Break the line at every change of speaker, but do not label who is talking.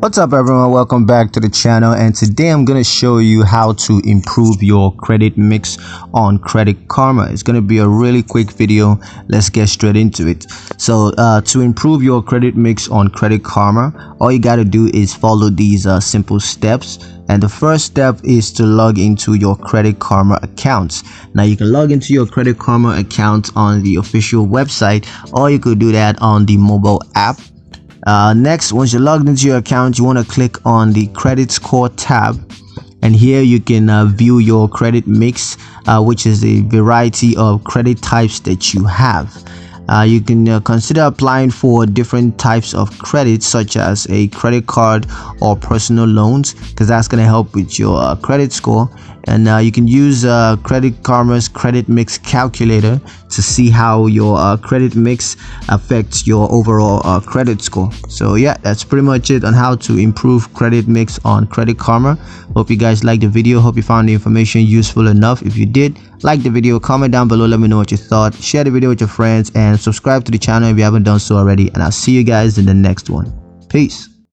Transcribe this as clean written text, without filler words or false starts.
What's up everyone, welcome back to the channel, and today I'm going to show you how to improve your credit mix on Credit Karma. It's going to be a really quick video. Let's get straight into it. So to improve your credit mix on Credit Karma, all you got to do is follow these simple steps. And the first step is to log into your Credit Karma account. Now you can log into your Credit Karma account on the official website, or you could do that on the mobile app. Next, once you're logged into your account, you want to click on the credit score tab, and here you can view your credit mix, which is a variety of credit types that you have. You can consider applying for different types of credit, such as a credit card or personal loans, because that's going to help with your credit score. And you can use Credit Karma's credit mix calculator to see how your credit mix affects your overall credit score. So yeah, that's pretty much it on how to improve credit mix on Credit Karma. Hope you guys liked the video. Hope you found the information useful enough. If you did, like the video, comment down below, let me know what you thought, share the video with your friends, and subscribe to the channel if you haven't done so already. And I'll see you guys in the next one. Peace.